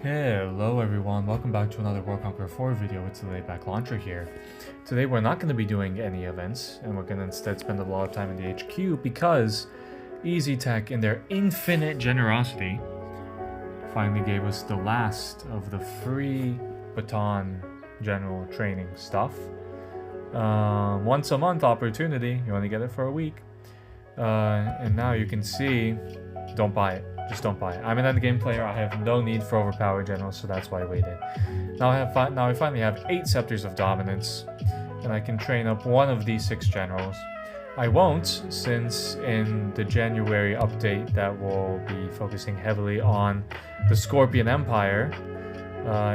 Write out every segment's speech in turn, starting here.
Hello everyone, welcome back to another War Conqueror 4 video. It's the Layback Launcher here. Today we're not going to be doing any events, and we're going to instead spend a lot of time in the HQ because Easy Tech, in their infinite generosity, finally gave us the last of the free baton general training stuff. Once a month opportunity, you only get it for a week. And now you can see, don't buy it. Just don't buy it. I'm an endgame player. I have no need for overpowered generals, so that's why I waited. Now I finally have 8 Scepters of Dominance, and I can train up one of these 6 generals. I won't, since in the January update that will be focusing heavily on the Scorpion Empire,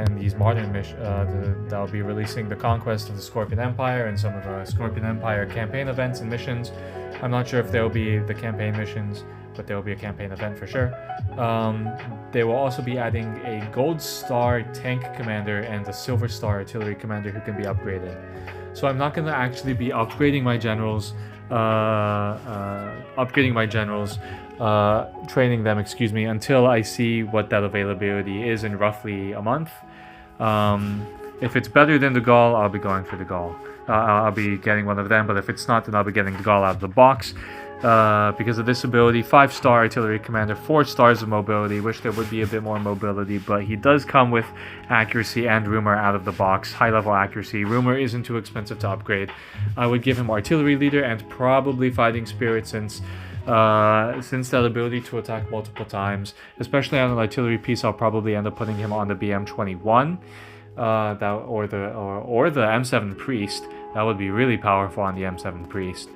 in these modern missions, that'll be releasing the Conquest of the Scorpion Empire and some of the Scorpion Empire campaign events and missions. I'm not sure if they'll be the campaign missions, but there will be a campaign event for sure. They will also be adding a Gold Star Tank Commander and a Silver Star Artillery Commander who can be upgraded. So I'm not going to actually be upgrading my generals, training them, until I see what that availability is in roughly a month. If it's better than DeGaulle, I'll be going for DeGaulle. I'll be getting one of them, but if it's not, then I'll be getting DeGaulle out of the box. Because of this ability, 5-star Artillery Commander, 4 stars of mobility. Wish there would be a bit more mobility, but he does come with accuracy and rumor out of the box. High-level accuracy. Rumor isn't too expensive to upgrade. I would give him Artillery Leader and probably Fighting Spirit, since that ability to attack multiple times, especially on an artillery piece, I'll probably end up putting him on the BM21, or the M7 Priest. That would be really powerful on the M7 Priest.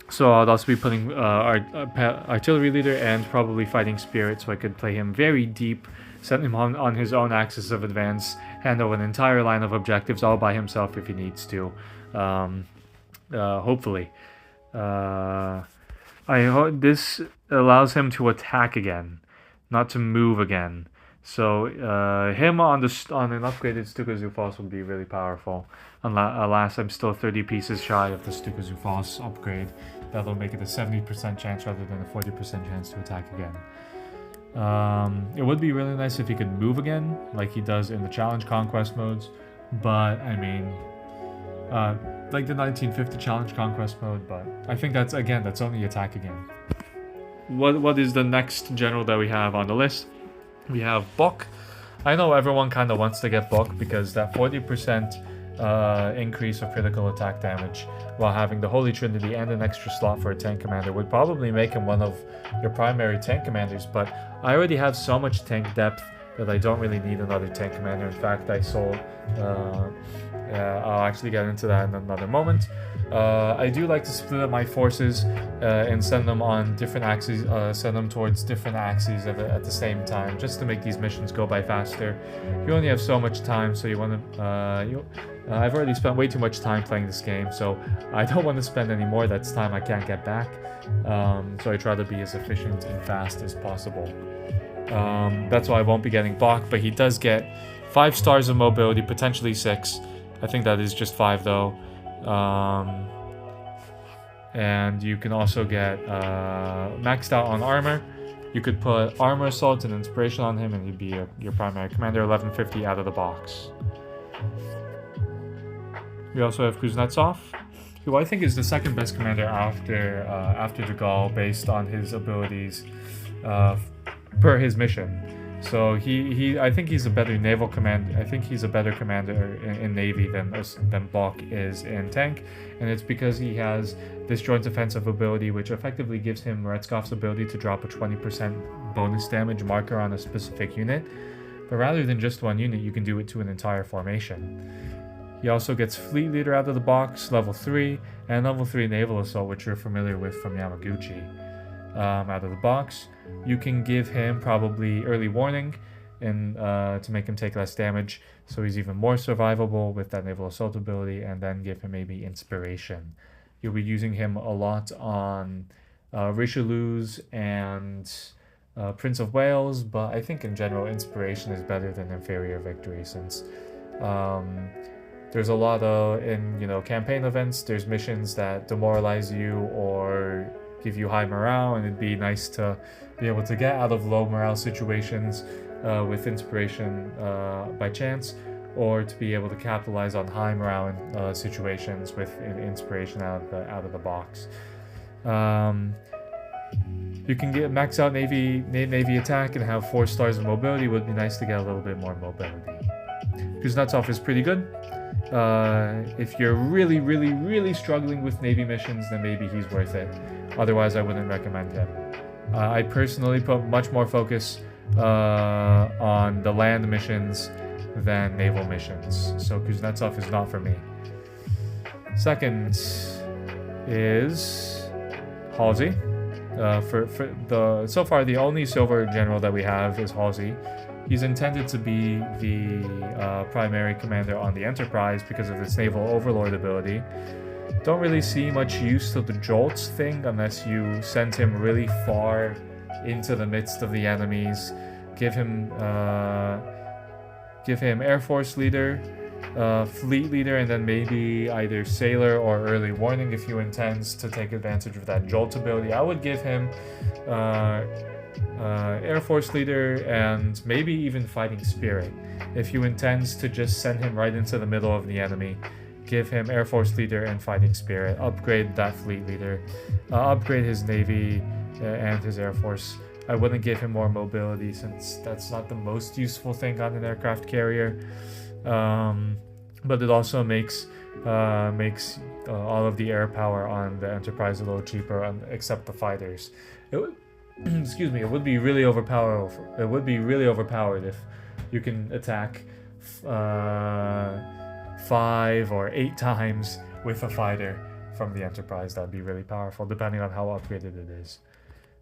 So I'll also be putting Artillery Leader and probably Fighting Spirit, so I could play him very deep, set him on his own axis of advance, handle an entire line of objectives all by himself if he needs to. Hopefully. This allows him to attack again, not to move again. So him on an upgraded Stuka Zufos would be really powerful. Alas, I'm still 30 pieces shy of the Stuka Zufos upgrade. That'll make it a 70% chance rather than a 40% chance to attack again. It would be really nice if he could move again, like he does in the Challenge Conquest modes. But, I mean, like the 1950 Challenge Conquest mode, but I think that's only attack again. What is the next general that we have on the list? We have Bok. I know everyone kind of wants to get Bok because that 40% increase of critical attack damage while having the Holy Trinity and an extra slot for a tank commander would probably make him one of your primary tank commanders, but I already have so much tank depth that I don't really need another tank commander. In fact, I sold... I'll actually get into that in another moment. I do like to split up my forces and send them on different axes, send them towards different axes at the same time, just to make these missions go by faster. You only have so much time, so you want to... I've already spent way too much time playing this game, so I don't want to spend any more. That's time I can't get back. So I try to be as efficient and fast as possible. That's why I won't be getting Bok, but he does get 5 stars of mobility, potentially 6. I think that is just 5 though. And you can also get maxed out on armor. You could put armor assault and inspiration on him and he'd be your primary commander, 1150 out of the box. We also have Kuznetsov, who I think is the second best commander after DeGaulle based on his abilities per his mission. So I think he's a better naval commander. I think he's a better commander in Navy than Bok is in tank, and it's because he has this joint offensive ability, which effectively gives him Retskov's ability to drop a 20% bonus damage marker on a specific unit. But rather than just one unit, you can do it to an entire formation. He also gets Fleet Leader out of the box, level 3, and level 3 Naval Assault, which you're familiar with from Yamaguchi. Out of the box, you can give him probably Early Warning and to make him take less damage, so he's even more survivable with that Naval Assault ability, and then give him maybe Inspiration. You'll be using him a lot on Richelieu's and Prince of Wales, but I think in general Inspiration is better than Inferior Victory, since there's a lot of, in campaign events, there's missions that demoralize you or give you high morale, and it'd be nice to be able to get out of low morale situations with inspiration by chance, or to be able to capitalize on high morale situations with inspiration out of the box. You can get max out Navy attack and have 4 stars of mobility. Would be nice to get a little bit more mobility. Kuznetsov is pretty good. If you're really struggling with Navy missions, then maybe he's worth it. Otherwise, I wouldn't recommend him. I personally put much more focus on the land missions than naval missions, so Kuznetsov is not for me. Second is Halsey. So far the only silver general that we have is Halsey. He's intended to be the primary commander on the Enterprise because of its naval overlord ability. Don't really see much use to the Jolts thing unless you send him really far into the midst of the enemies. Give him Air Force leader, fleet leader, and then maybe either sailor or early warning if you intend to take advantage of that Jolt ability. I would give him Air Force leader and maybe even fighting spirit. If you intend to just send him right into the middle of the enemy, give him Air Force leader and fighting spirit. Upgrade that fleet leader. Upgrade his Navy and his Air Force. I wouldn't give him more mobility since that's not the most useful thing on an aircraft carrier. But it also makes all of the air power on the Enterprise a little cheaper, except the fighters. Excuse me. It would be really overpowered. It would be really overpowered if you can attack 5 or 8 times with a fighter from the Enterprise. That'd be really powerful, depending on how upgraded it is.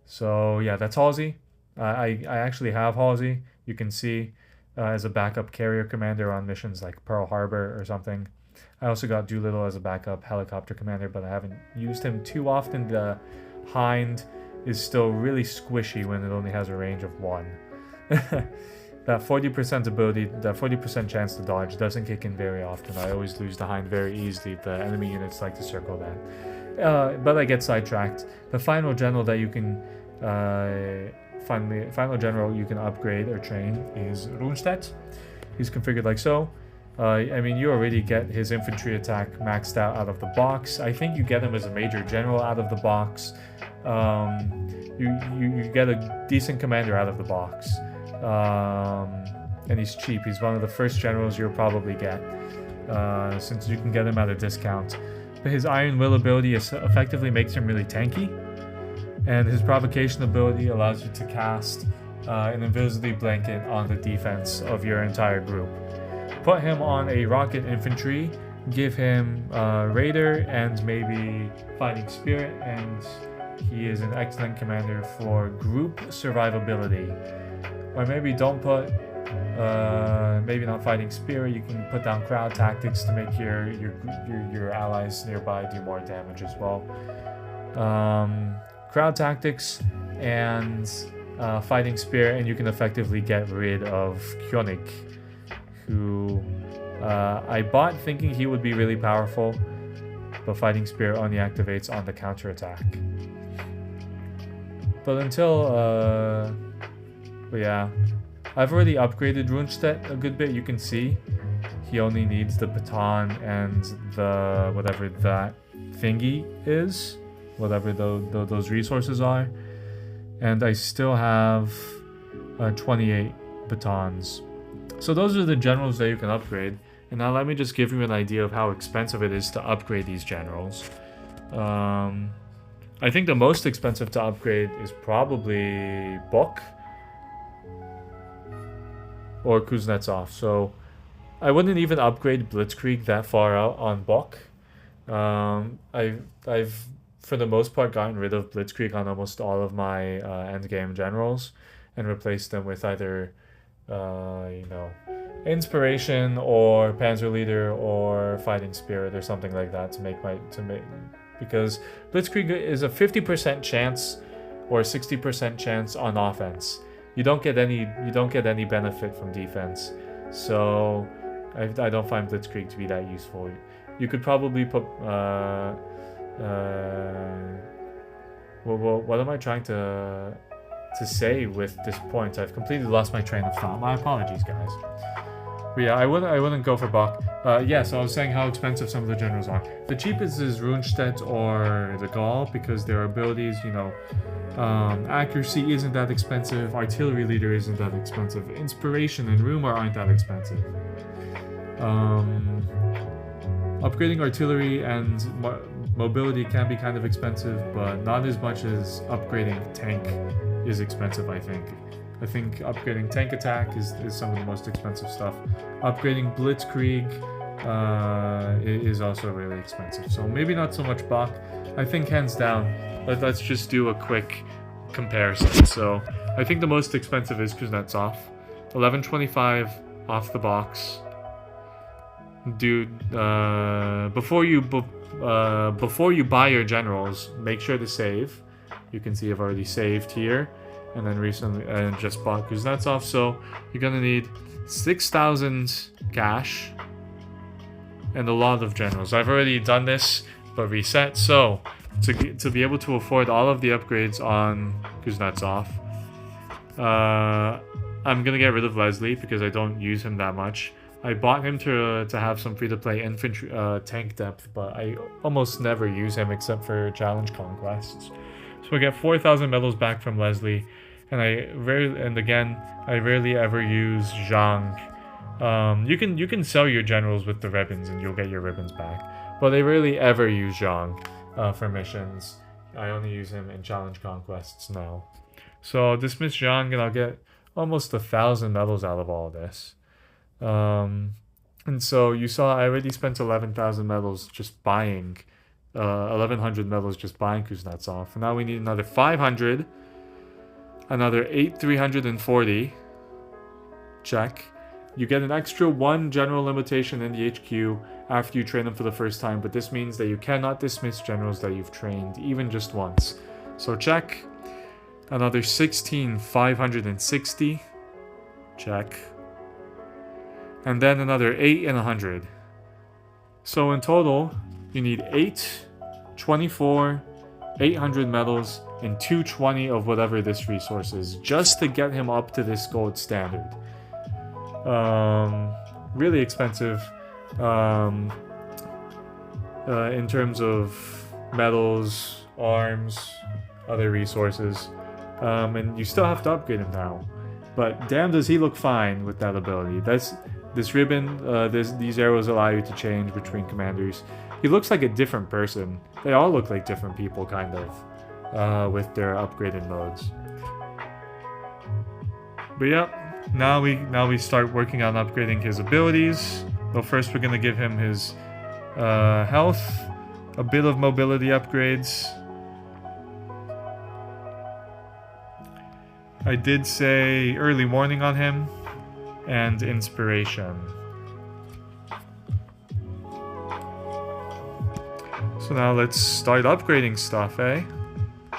So yeah, that's Halsey. I actually have Halsey. You can see as a backup carrier commander on missions like Pearl Harbor or something. I also got Doolittle as a backup helicopter commander, but I haven't used him too often. The Hind is still really squishy when it only has a range of 1. That 40% ability, that 40% chance to dodge doesn't kick in very often. I always lose the Hind very easily. The enemy units like to circle that. But I get sidetracked. The final general that you can final general you can upgrade or train is Rundstedt. He's configured like so. I mean, you already get his infantry attack maxed out of the box. I think you get him as a major general out of the box. You get a decent commander out of the box. And he's cheap. He's one of the first generals you'll probably get, since you can get him at a discount. But his Iron Will ability effectively makes him really tanky, and his Provocation ability allows you to cast an invisibility blanket on the defense of your entire group. Put him on a rocket infantry, give him Raider and maybe Fighting Spirit, and he is an excellent commander for group survivability. Or maybe don't put, maybe not Fighting Spirit. You can put down Crowd Tactics to make your allies nearby do more damage as well. Crowd Tactics and Fighting Spirit, and you can effectively get rid of Koenig, who I bought thinking he would be really powerful, but Fighting Spirit only activates on the counterattack. But but yeah, I've already upgraded Rundstedt a good bit. You can see he only needs the baton and the whatever that thingy is, whatever those resources are, and I still have 28 batons. So those are the generals that you can upgrade. And now let me just give you an idea of how expensive it is to upgrade these generals. I think the most expensive to upgrade is probably Bok or Kuznetsov. So I wouldn't even upgrade Blitzkrieg that far out on Bok. I've for the most part gotten rid of Blitzkrieg on almost all of my endgame generals and replaced them with either Inspiration or Panzer Leader or Fighting Spirit or something like that to make because Blitzkrieg is a 50% chance or 60% chance on offense. You don't get any benefit from defense. So I don't find Blitzkrieg to be that useful. You could probably put what am I trying to say with this point? I've completely lost my train of thought. My apologies, guys. But yeah, I wouldn't go for Bach. Yeah, so I was saying how expensive some of the generals are. The cheapest is Rundstedt or DeGaulle because their abilities, you know, accuracy isn't that expensive, artillery leader isn't that expensive, inspiration and rumor aren't that expensive. Upgrading artillery and mobility can be kind of expensive, but not as much as upgrading tank is expensive, I think. I think upgrading tank attack is some of the most expensive stuff. Upgrading blitzkrieg is also really expensive. So maybe not so much Bach. I think hands down, let's just do a quick comparison. So I think the most expensive is Kuznetsov. 1125 off the box. Dude, before you buy your generals, make sure to save. You can see I've already saved here, and then recently just bought Kuznetsov. So you're gonna need 6,000 cash and a lot of generals. I've already done this, but reset. So to be able to afford all of the upgrades on Kuznetsov, I'm gonna get rid of Leslie because I don't use him that much. I bought him to have some free-to-play infantry tank depth, but I almost never use him except for challenge conquests. So I get 4,000 medals back from Leslie, and I rarely ever use Zhang. You can sell your generals with the ribbons and you'll get your ribbons back, but I rarely ever use Zhang for missions. I only use him in challenge conquests now. So I'll dismiss Zhang and I'll get almost 1,000 medals out of all this. And so you saw I already spent 11,000 medals just buying 1,100 medals just buying Kuznetsov. And now we need another 500, another 8,340. Check. You get an extra 1 general limitation in the HQ after you train them for the first time, but this means that you cannot dismiss generals that you've trained even just once. So check. Another 16,560. Check. And then another 8 and 100. So in total, you need 8, 24, 800 medals, and 220 of whatever this resource is, just to get him up to this gold standard. Really expensive in terms of medals, arms, other resources. And you still have to upgrade him now. But damn does he look fine with that ability. This ribbon, these arrows allow you to change between commanders. He looks like a different person. They all look like different people, kind of, with their upgraded modes. But yeah, now we start working on upgrading his abilities. Well, first we're gonna give him his health, a bit of mobility upgrades. I did say early warning on him. And inspiration. So now let's start upgrading stuff, eh?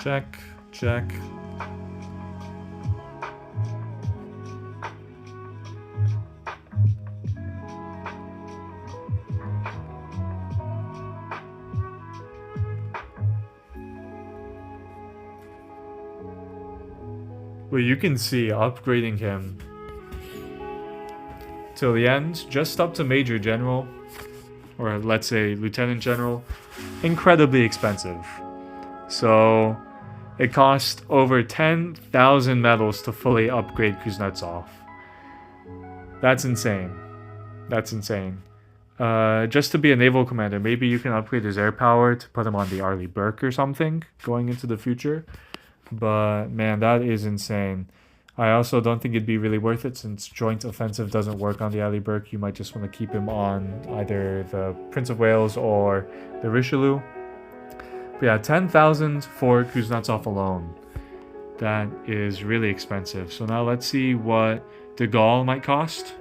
Check, check. Well, you can see upgrading him till the end, just up to Major General, or let's say Lieutenant General, incredibly expensive. So it cost over 10,000 medals to fully upgrade Kuznetsov. That's insane. That's insane. Just to be a naval commander, maybe you can upgrade his air power to put him on the Arleigh Burke or something going into the future. But man, that is insane. I also don't think it'd be really worth it since joint offensive doesn't work on the Arleigh Burke. You might just want to keep him on either the Prince of Wales or the Richelieu. But yeah, 10,000 for Kuznetsov alone. That is really expensive. So now let's see what DeGaulle might cost.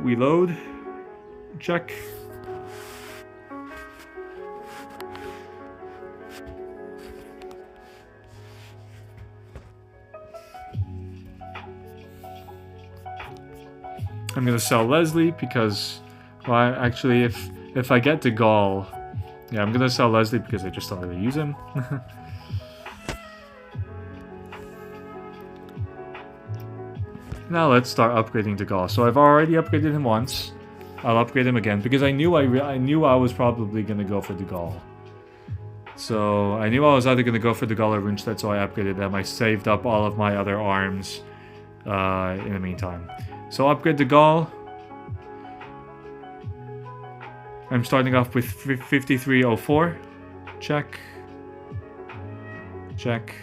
We load. Check. I'm gonna sell Leslie because, well, actually, if I get DeGaulle, Yeah, I'm gonna sell Leslie because I just don't really use him. Now let's start upgrading DeGaulle. So I've already upgraded him once. I'll upgrade him again because I knew I was probably gonna go for DeGaulle. So I knew I was either gonna go for DeGaulle or Rundstedt, so I upgraded them. I saved up all of my other arms in the meantime. So upgrade DeGaulle. I'm starting off with 5304. Check. Check.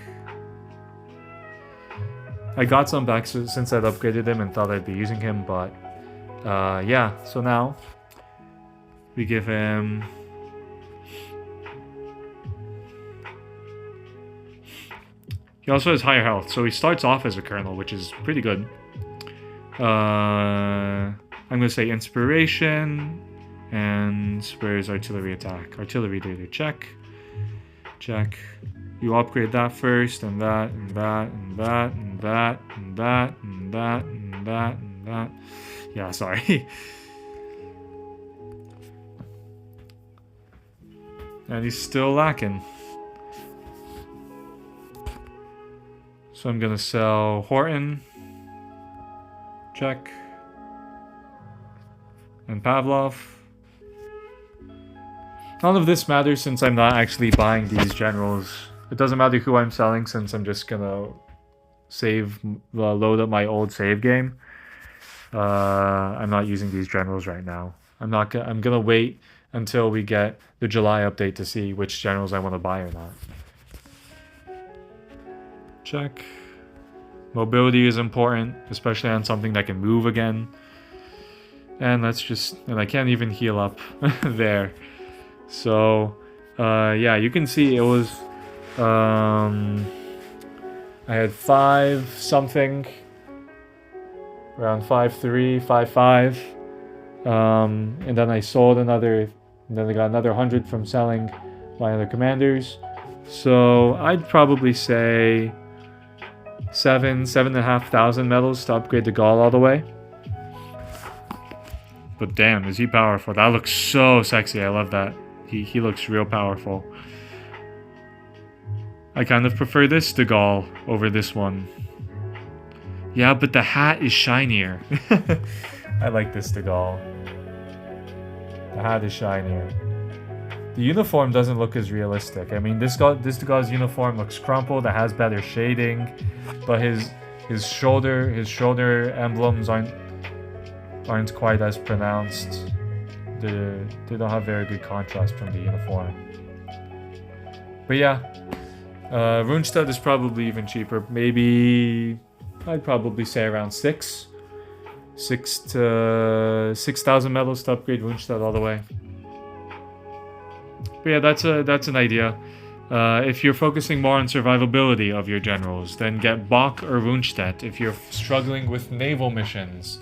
I got some back since I'd upgraded him and thought I'd be using him, but yeah, so now we give him he also has higher health, so he starts off as a colonel, which is pretty good. I'm gonna say inspiration, and where's artillery attack? Artillery data, check. Check. You upgrade that first, and that, and that, and that, and that, and that, and that, and that, and that. Yeah, sorry. And he's still lacking. So I'm gonna sell Horton. Check. And Pavlov. None of this matters since I'm not actually buying these generals. It doesn't matter who I'm selling since I'm just gonna load up my old save game. I'm not using these generals right now. I'm gonna wait until we get the July update to see which generals I want to buy or not. Check. Mobility is important, especially on something that can move again. And I can't even heal up there. So, yeah, you can see it was, I had 5 something, around 5.3, 5.5, and then I sold another, and then I got another 100 from selling my other commanders. So I'd probably say 7,500 medals to upgrade DeGaulle all the way. But damn, is he powerful. That looks so sexy. I love that. He looks real powerful. I kind of prefer this DeGaulle over this one. Yeah, but the hat is shinier. I like this DeGaulle. The hat is shinier. The uniform doesn't look as realistic. I mean, this DeGaulle's uniform looks crumpled. It has better shading, but his shoulder emblems aren't quite as pronounced. They don't have very good contrast from the uniform. But yeah, Rundstedt is probably even cheaper. Maybe I'd probably say around 6,000 medals to upgrade Rundstedt all the way. But yeah, that's an idea. If you're focusing more on survivability of your generals, then get Bach or Rundstedt. If you're struggling with naval missions,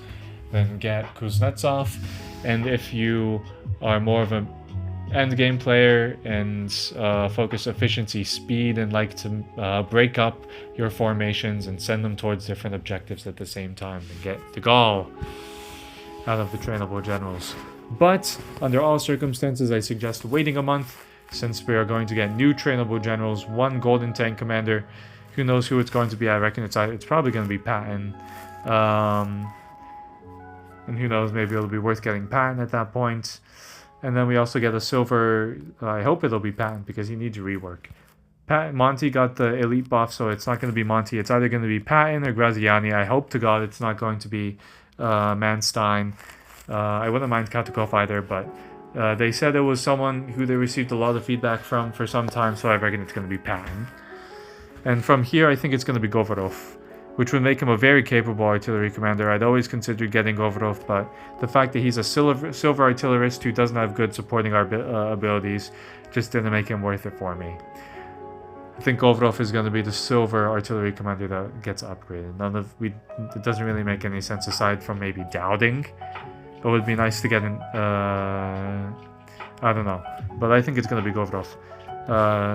then get Kuznetsov. And if you are more of an endgame player and focus efficiency, speed, and like to break up your formations and send them towards different objectives at the same time, then get DeGaulle out of the Trainable Generals. But under all circumstances, I suggest waiting a month since we are going to get new Trainable Generals, 1 Golden Tank Commander. Who knows who it's going to be? I reckon it's probably going to be Patton. And who knows, maybe it'll be worth getting Patton at that point. And then we also get a silver, I hope it'll be Patton because he needs rework. Monty got the elite buff, so it's not going to be Monty. It's either going to be Patton or Graziani. I hope to God it's not going to be Manstein. I wouldn't mind Katukov either, but they said it was someone who they received a lot of feedback from for some time, so I reckon it's going to be Patton. And from here, I think it's going to be Govorov, which would make him a very capable artillery commander. I'd always considered getting Govorov, but the fact that he's a silver artillerist who doesn't have good supporting abilities just didn't make him worth it for me. I think Govorov is going to be the silver artillery commander that gets upgraded. It doesn't really make any sense aside from maybe Dowding. It would be nice to get in, I don't know, but I think it's going to be Govorov.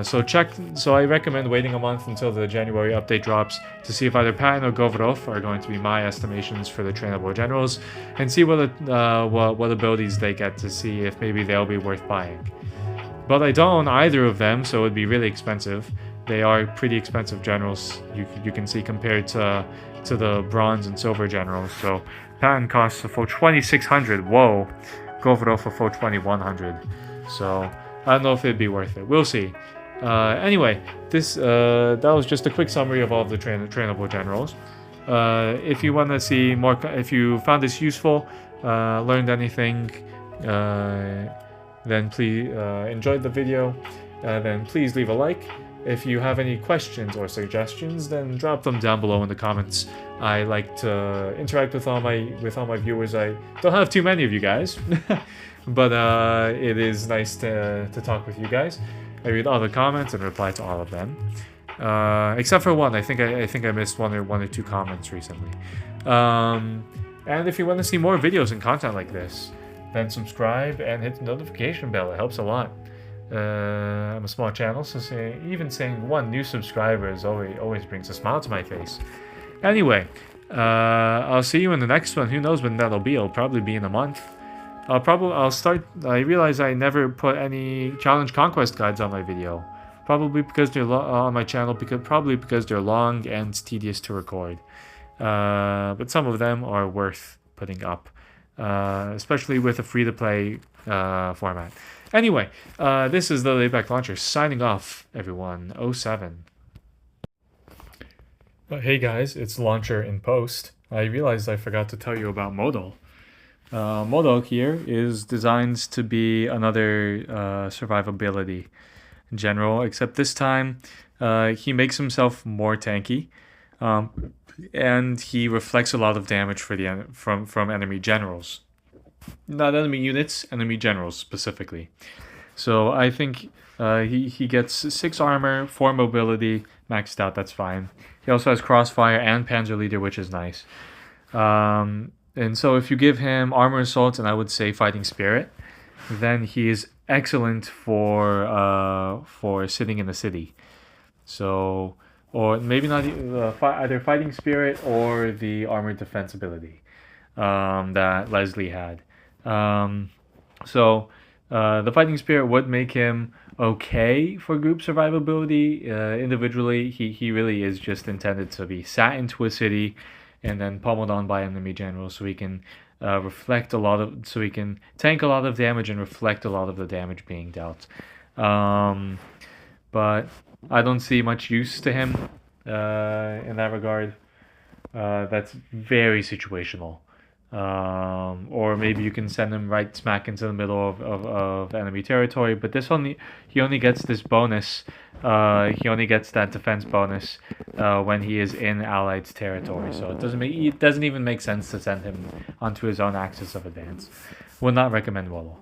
So I recommend waiting a month until the January update drops to see if either Patton or Govorov are going to be my estimations for the Trainable Generals, and see what abilities they get to see if maybe they'll be worth buying. But I don't own either of them, so it would be really expensive. They are pretty expensive generals, you can see, compared to the bronze and silver generals. So Patton costs a full 2,600. Whoa, Govorov a full 2,100. So I don't know if it'd be worth it. We'll see. Anyway, that was just a quick summary of all of the trainable generals. If you want to see more, if you found this useful, learned anything, then please enjoyed the video, then please leave a like. If you have any questions or suggestions, then drop them down below in the comments. I like to interact with all my viewers. I don't have too many of you guys, but it is nice to talk with you guys. I read all the comments and reply to all of them, except for one. I think I missed one or two comments recently. And if you want to see more videos and content like this, then subscribe and hit the notification bell. It helps a lot. I'm a small channel, so even saying one new subscriber always brings a smile to my face. Anyway, I'll see you in the next one. Who knows when that'll be? It'll probably be in a month. I'll start. I realize I never put any challenge conquest guides on my video, probably because they're on my channel, probably because they're long and tedious to record. But some of them are worth putting up, especially with a free-to-play format. Anyway, this is the Layback Launcher signing off, everyone. 07. Hey guys, it's Launcher in post. I realized I forgot to tell you about Modal. Modal here is designed to be another survivability general, except this time he makes himself more tanky, and he reflects a lot of damage from enemy generals. Not enemy units, enemy generals specifically. So I think he gets 6 armor, 4 mobility, maxed out, that's fine. He also has crossfire and panzer leader, which is nice. And so if you give him armor assault and I would say fighting spirit, then he is excellent for sitting in the city. So, or maybe not either fighting spirit or the armored defense ability that Leslie had. So the fighting spirit would make him okay for group survivability. Individually, he really is just intended to be sat into a city and then pummeled on by enemy generals, so he can so he can tank a lot of damage and reflect a lot of the damage being dealt. But I don't see much use to him in that regard. That's very situational. Or maybe you can send him right smack into the middle of enemy territory, but he only gets this bonus. He only gets that defense bonus when he is in allied territory, so it doesn't even make sense to send him onto his own axis of advance. Would not recommend Modal.